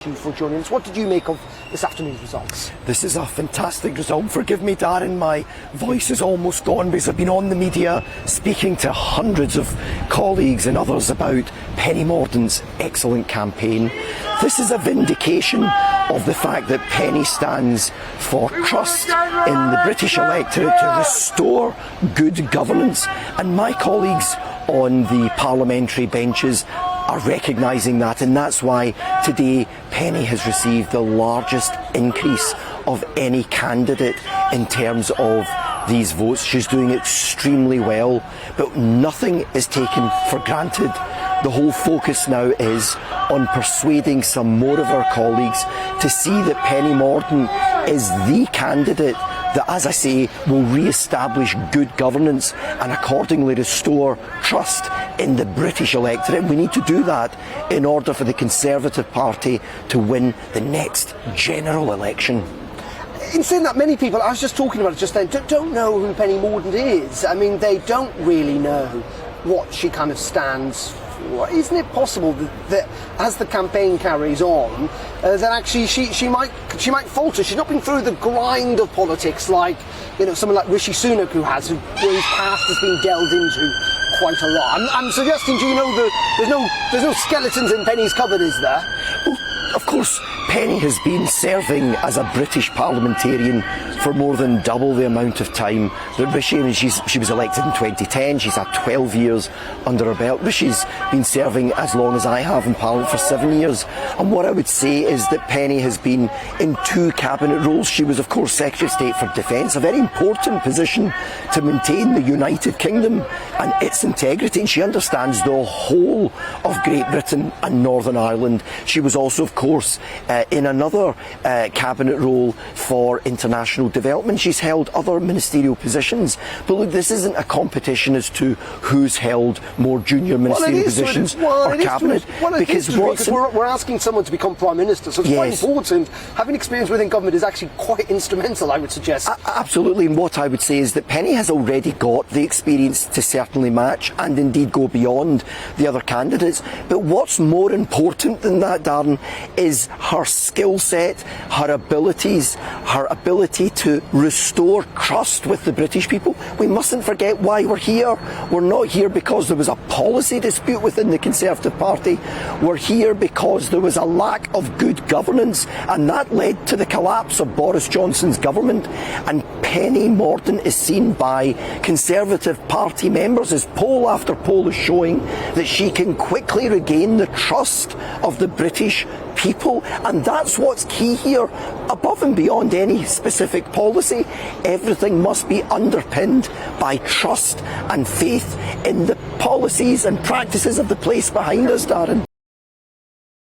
For joining us. What did you make of this afternoon's results? This is a fantastic result. Forgive me, Darren, my voice is almost gone because I've been on the media speaking to hundreds of colleagues and others about Penny Mordaunt's excellent campaign. This is a vindication of the fact that Penny stands for trust in the British electorate to restore good governance, and my colleagues on the parliamentary benches are recognising that, and that's why today Penny has received the largest increase of any candidate in terms of these votes. She's doing extremely well, but nothing is taken for granted. The whole focus now is on persuading some more of our colleagues to see that Penny Mordaunt is the candidate that, as I say, will re-establish good governance and accordingly restore trust in the British electorate. We need to do that in order for the Conservative Party to win the next general election. In saying that, many people, I was just talking about it just then, don't know who Penny Mordaunt is. I mean, they don't really know what she kind of stands for. Isn't it possible that as the campaign carries on, that actually she might falter? She's not been through the grind of politics like, you know, someone like Rishi Sunak where his past has been delved into quite a lot. I'm suggesting, do you know that there's no skeletons in Penny's cupboard, is there? Well, of course, Penny has been serving as a British parliamentarian for more than double the amount of time that Rishi, and she was elected in 2010, she's had 12 years under her belt. Rishi's been serving as long as I have in Parliament for 7 years. And what I would say is that Penny has been in 2 cabinet roles. She was, of course, Secretary of State for Defence, a very important position to maintain the United Kingdom and its integrity, and she understands the whole of Great Britain and Northern Ireland. She was also, of course, in another cabinet role for international development. She's held other ministerial positions. But look, this isn't a competition as to who's held more junior ministerial positions or cabinet. Because we're asking someone to become Prime Minister, so it's quite important. Having experience within government is actually quite instrumental, I would suggest. Absolutely, and what I would say is that Penny has already got the experience to certainly match and indeed go beyond the other candidates. But what's more important than that, Darren, is her skill set, her abilities, her ability to restore trust with the British people. We mustn't forget why we're here. We're not here because there was a policy dispute within the Conservative Party. We're here because there was a lack of good governance, and that led to the collapse of Boris Johnson's government. And Penny Mordaunt is seen by Conservative Party members, as poll after poll is showing, that she can quickly regain the trust of the British people, and that's what's key here. Above and beyond any specific policy, everything must be underpinned by trust and faith in the policies and practices of the place behind us, Darren.